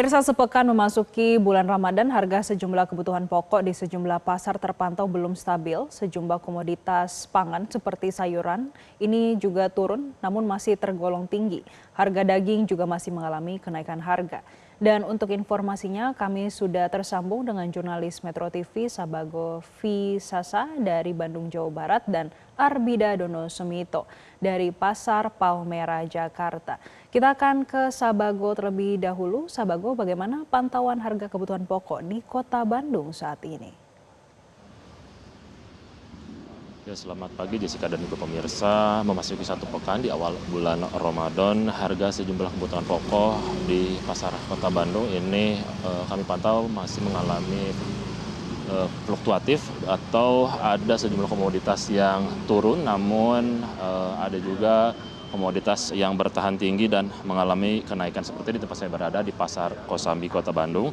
Pemirsa, sepekan memasuki bulan Ramadan, harga sejumlah kebutuhan pokok di sejumlah pasar terpantau belum stabil. Sejumlah komoditas pangan seperti sayuran ini juga turun namun masih tergolong tinggi. Harga daging juga masih mengalami kenaikan harga. Dan untuk informasinya, kami sudah tersambung dengan jurnalis Metro TV Sabago V. Sasa dari Bandung, Jawa Barat dan Arbida Dono Semito dari Pasar Palmerah, Jakarta. Kita akan ke Sabago terlebih dahulu. Sabago, bagaimana pantauan harga kebutuhan pokok di Kota Bandung saat ini? Ya, selamat pagi Jessica dan juga pemirsa. Memasuki satu pekan di awal bulan Ramadan, harga sejumlah kebutuhan pokok di pasar Kota Bandung ini kami pantau masih mengalami fluktuatif atau ada sejumlah komoditas yang turun, namun ada juga komoditas yang bertahan tinggi dan mengalami kenaikan seperti di tempat saya berada di Pasar Kosambi Kota Bandung.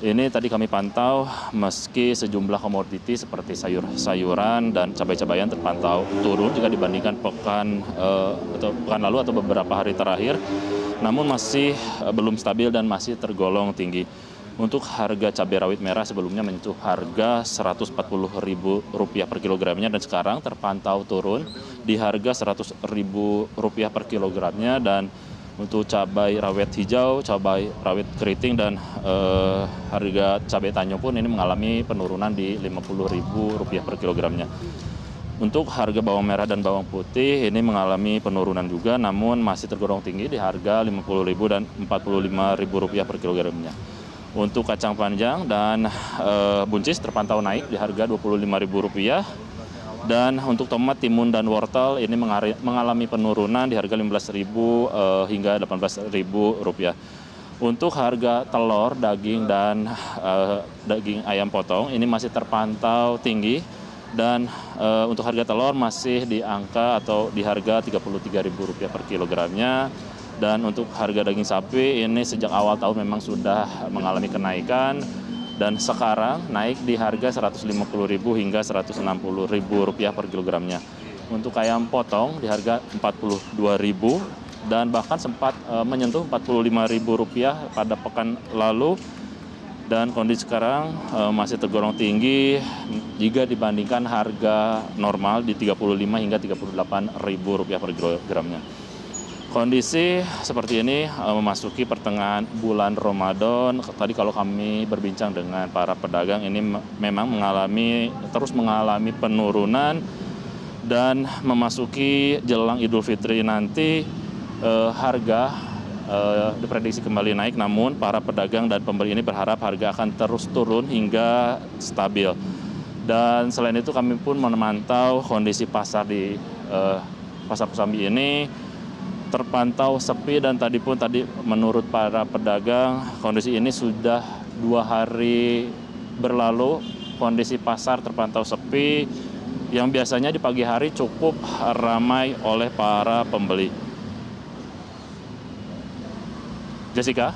Ini tadi kami pantau meski sejumlah komoditi seperti sayuran dan cabai-cabayan terpantau turun jika dibandingkan pekan lalu atau beberapa hari terakhir, namun masih belum stabil dan masih tergolong tinggi. Untuk harga cabai rawit merah sebelumnya menyentuh harga Rp140.000 per kilogramnya dan sekarang terpantau turun di harga Rp100.000 per kilogramnya. Dan untuk cabai rawit hijau, cabai rawit keriting dan harga cabai tanjung pun ini mengalami penurunan di Rp50.000 per kilogramnya. Untuk harga bawang merah dan bawang putih ini mengalami penurunan juga, namun masih tergolong tinggi di harga Rp50.000 dan Rp45.000 per kilogramnya. Untuk kacang panjang dan buncis terpantau naik di harga Rp25.000. Dan untuk tomat, timun, dan wortel ini mengalami penurunan di harga Rp15.000 hingga Rp18.000. Untuk harga telur, daging, dan daging ayam potong ini masih terpantau tinggi. Dan untuk harga telur masih di angka atau di harga Rp33.000 per kilogramnya. Dan untuk harga daging sapi ini sejak awal tahun memang sudah mengalami kenaikan dan sekarang naik di harga Rp150.000 hingga Rp160.000 per kilogramnya. Untuk ayam potong di harga Rp42.000 dan bahkan sempat menyentuh Rp45.000 pada pekan lalu. Dan kondisi sekarang masih tergolong tinggi jika dibandingkan harga normal di Rp35 hingga Rp38.000 per kilogramnya. Kondisi seperti ini memasuki pertengahan bulan Ramadan. Tadi kalau kami berbincang dengan para pedagang ini memang terus mengalami penurunan dan memasuki jelang Idul Fitri nanti harga diprediksi kembali naik, namun para pedagang dan pembeli ini berharap harga akan terus turun hingga stabil. Dan selain itu kami pun memantau kondisi pasar di Pasar Kosambi ini terpantau sepi dan tadi menurut para pedagang kondisi ini sudah 2 hari berlalu kondisi pasar terpantau sepi yang biasanya di pagi hari cukup ramai oleh para pembeli. Jessica.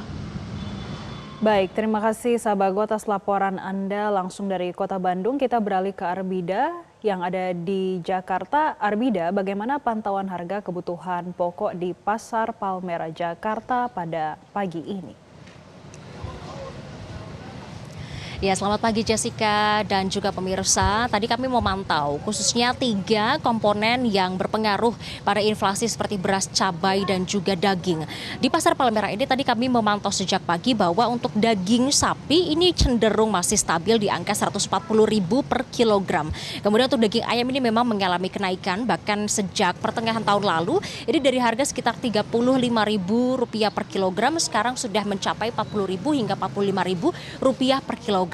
Baik, terima kasih Sabago atas laporan Anda langsung dari Kota Bandung. Kita beralih ke Arbida yang ada di Jakarta. Arbida, bagaimana pantauan harga kebutuhan pokok di Pasar Palmerah, Jakarta pada pagi ini? Ya, selamat pagi Jessica dan juga pemirsa. Tadi kami memantau khususnya 3 komponen yang berpengaruh pada inflasi seperti beras, cabai, dan juga daging. Di Pasar Palmerah ini tadi kami memantau sejak pagi bahwa untuk daging sapi ini cenderung masih stabil di angka Rp140.000 per kilogram. Kemudian untuk daging ayam ini memang mengalami kenaikan bahkan sejak pertengahan tahun lalu. Ini dari harga sekitar Rp35.000 per kilogram sekarang sudah mencapai Rp40.000 hingga Rp45.000 per kilogram.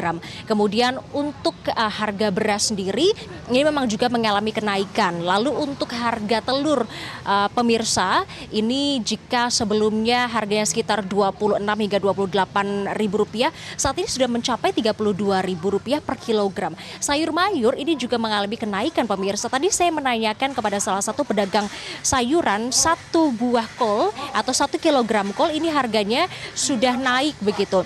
Kemudian untuk harga beras sendiri ini memang juga mengalami kenaikan. Lalu untuk harga telur pemirsa ini jika sebelumnya harganya sekitar Rp26 hingga Rp28.000 saat ini sudah mencapai Rp32.000 per kilogram. Sayur mayur ini juga mengalami kenaikan pemirsa. Tadi saya menanyakan kepada salah satu pedagang sayuran 1 buah kol atau 1 kilogram kol ini harganya sudah naik begitu,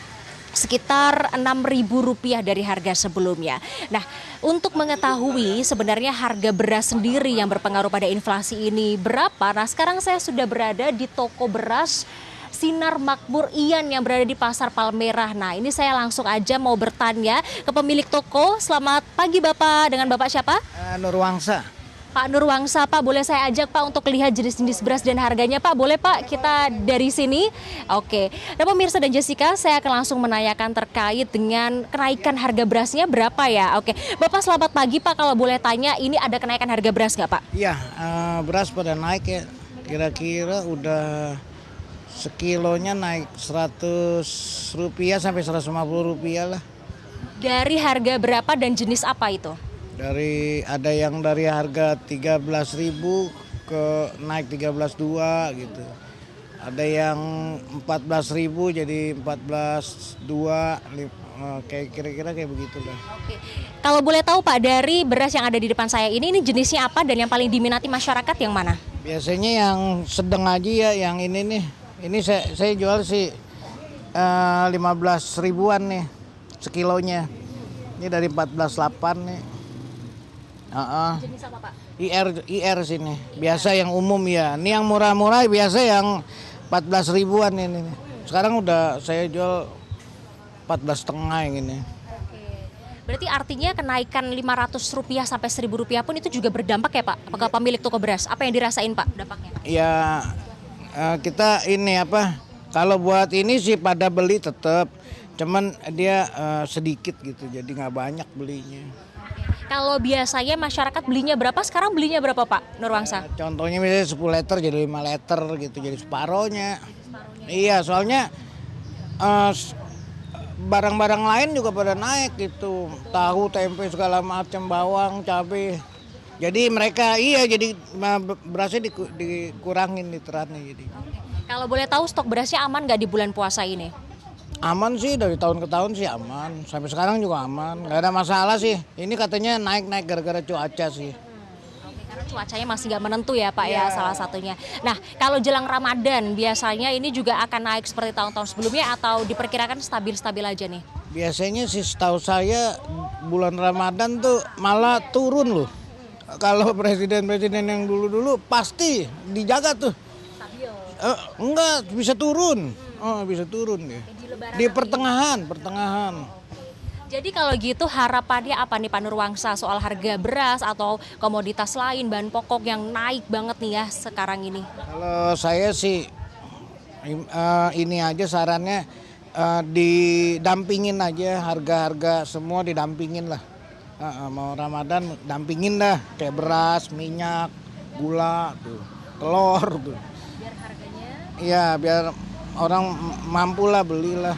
sekitar Rp6.000 dari harga sebelumnya. Nah, untuk mengetahui sebenarnya harga beras sendiri yang berpengaruh pada inflasi ini berapa, nah sekarang saya sudah berada di toko beras Sinar Makmur Ian yang berada di Pasar Palmerah. Nah, ini saya langsung aja mau bertanya ke pemilik toko. Selamat pagi Bapak, dengan Bapak siapa? Nurwangsa. Pak Nurwangsa, Pak, boleh saya ajak Pak untuk lihat jenis-jenis beras dan harganya Pak? Boleh Pak, kita dari sini? Oke, nah pemirsa dan Jessica, saya akan langsung menanyakan terkait dengan kenaikan harga berasnya berapa ya? Oke, Bapak selamat pagi Pak, kalau boleh tanya ini ada kenaikan harga beras nggak Pak? Iya, beras pada naik ya. Kira-kira udah sekilonya naik Rp100 sampai Rp150 lah. Dari harga berapa dan jenis apa itu? Ada yang dari harga 13.000 ke naik 13.200 gitu. Ada yang 14.000 jadi 14.200, kayak kira-kira kayak begitulah. Oke. Kalau boleh tahu Pak, dari beras yang ada di depan saya ini jenisnya apa dan yang paling diminati masyarakat yang mana? Biasanya yang sedang aja ya, yang ini nih. Ini saya jual sih 15 ribuan nih sekilonya. Ini dari 14.800 nih. Jenis apa Pak? IR sini. Biasa yang umum ya. Ini yang murah-murah biasa yang 14 ribuan ini. Sekarang udah saya jual 14,5 yang ini. Oke. Berarti artinya kenaikan Rp500 sampai Rp1.000 pun itu juga berdampak ya Pak? Ke pemilik toko beras. Apa yang dirasain Pak dampaknya? Ya kita ini apa? Kalau buat ini sih pada beli tetap. Cuman dia sedikit gitu. Jadi nggak banyak belinya. Kalau biasanya masyarakat belinya berapa, sekarang belinya berapa Pak Nurwangsa? Contohnya misalnya 10 liter jadi 5 liter gitu, jadi separohnya. Iya, soalnya barang-barang lain juga pada naik gitu. Tahu, tempe segala macam, bawang, cabai. Jadi mereka jadi berasnya dikurangin literannya jadi. Kalau boleh tahu stok berasnya aman nggak di bulan puasa ini? Aman sih, dari tahun ke tahun sih aman. Sampai sekarang juga aman, nggak ada masalah sih. Ini katanya naik-naik gara-gara cuaca sih. Oke, karena cuacanya masih nggak menentu ya Pak ya, salah satunya. Nah, kalau jelang Ramadan biasanya ini juga akan naik seperti tahun-tahun sebelumnya atau diperkirakan stabil-stabil aja nih? Biasanya sih setahu saya bulan Ramadan tuh malah turun loh. Kalau presiden-presiden yang dulu-dulu pasti dijaga tuh. Stabil. Enggak, bisa turun. Bisa turun ya. Di pertengahan. Jadi kalau gitu harapannya apa nih Pak Nurwangsa soal harga beras atau komoditas lain, bahan pokok yang naik banget nih ya sekarang ini? Kalau saya sih ini aja sarannya didampingin aja, harga-harga semua didampingin lah. Mau Ramadan dampingin dah, kayak beras, minyak, gula, tuh, telur tuh. Biar harganya? Iya, biar orang mampu lah belilah.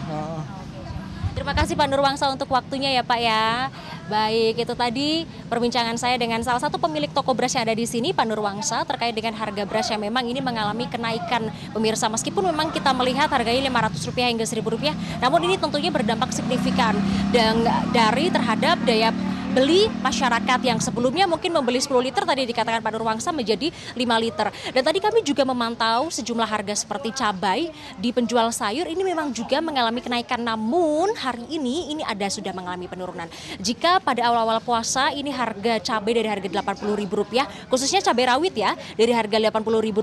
Terima kasih Pak Nurwangsa untuk waktunya ya Pak ya. Baik, itu tadi perbincangan saya dengan salah satu pemilik toko beras yang ada di sini, Pak Nurwangsa, terkait dengan harga beras yang memang ini mengalami kenaikan pemirsa. Meskipun memang kita melihat harganya Rp500 hingga Rp1.000, namun ini tentunya berdampak signifikan dan dari terhadap daya beli masyarakat yang sebelumnya mungkin membeli 10 liter tadi dikatakan Pak Nurwangsa menjadi 5 liter. Dan tadi kami juga memantau sejumlah harga seperti cabai di penjual sayur ini memang juga mengalami kenaikan, namun hari ini sudah mengalami penurunan. Jika pada awal-awal puasa ini harga cabai dari harga Rp80.000, khususnya cabai rawit ya, dari harga Rp80.000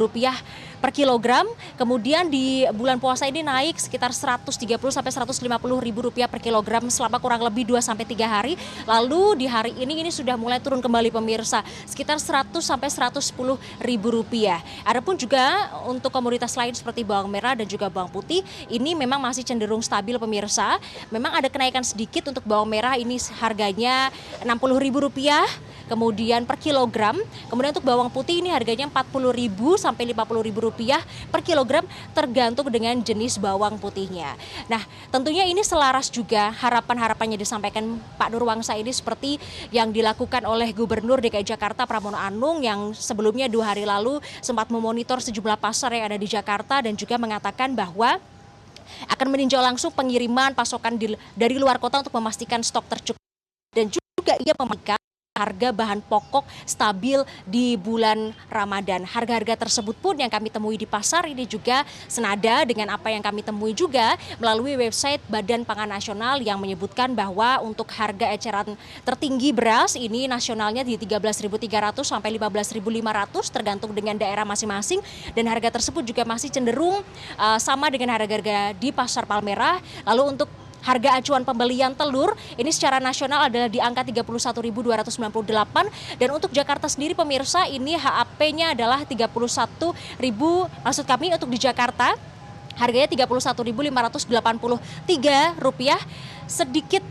per kilogram, kemudian di bulan puasa ini naik sekitar Rp130 sampai Rp150.000 per kilogram selama kurang lebih 2 sampai 3 hari. Lalu di hari ini sudah mulai turun kembali pemirsa, sekitar Rp100 sampai Rp110.000. Adapun juga untuk komoditas lain seperti bawang merah dan juga bawang putih ini memang masih cenderung stabil pemirsa. Memang ada kenaikan sedikit untuk bawang merah ini harganya Rp60.000 kemudian per kilogram. Kemudian untuk bawang putih ini harganya Rp40.000 sampai Rp50.000 per kilogram tergantung dengan jenis bawang putihnya. Nah, tentunya ini selaras juga harapan-harapannya disampaikan Pak Nurwangsa ini seperti yang dilakukan oleh Gubernur DKI Jakarta Pramono Anung yang sebelumnya 2 hari lalu sempat memonitor sejumlah pasar yang ada di Jakarta dan juga mengatakan bahwa akan meninjau langsung pengiriman pasokan dari luar kota untuk memastikan stok tercukupi dan juga ia memastikan harga bahan pokok stabil di bulan Ramadan. Harga-harga tersebut pun yang kami temui di pasar ini juga senada dengan apa yang kami temui juga melalui website Badan Pangan Nasional yang menyebutkan bahwa untuk harga eceran tertinggi beras ini nasionalnya di 13.300 sampai 15.500 tergantung dengan daerah masing-masing, dan harga tersebut juga masih cenderung sama dengan harga-harga di Pasar Palmerah. Lalu untuk harga acuan pembelian telur ini secara nasional adalah di angka 31.298, dan untuk Jakarta sendiri pemirsa ini HAP-nya adalah 31.000, maksud kami untuk di Jakarta harganya Rp31.583, sedikit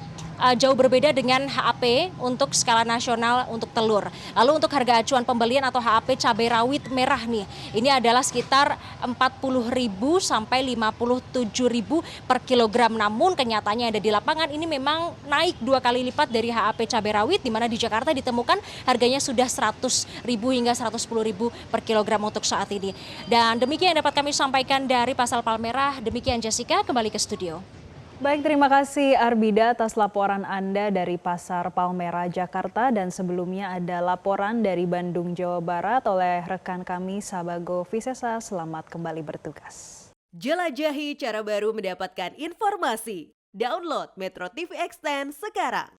jauh berbeda dengan HAP untuk skala nasional untuk telur. Lalu untuk harga acuan pembelian atau HAP cabai rawit merah nih, ini adalah sekitar Rp40.000 sampai Rp57.000 per kilogram. Namun kenyataannya ada di lapangan ini memang naik 2 kali lipat dari HAP cabai rawit, di mana di Jakarta ditemukan harganya sudah Rp100.000 hingga Rp110.000 per kilogram untuk saat ini. Dan demikian yang dapat kami sampaikan dari Pasar Palmerah. Demikian Jessica, kembali ke studio. Baik, terima kasih Arbida atas laporan Anda dari Pasar Palmerah, Jakarta. Dan sebelumnya ada laporan dari Bandung, Jawa Barat oleh rekan kami Sabago Visesa. Selamat kembali bertugas. Jelajahi cara baru mendapatkan informasi. Download Metro TV Extend sekarang.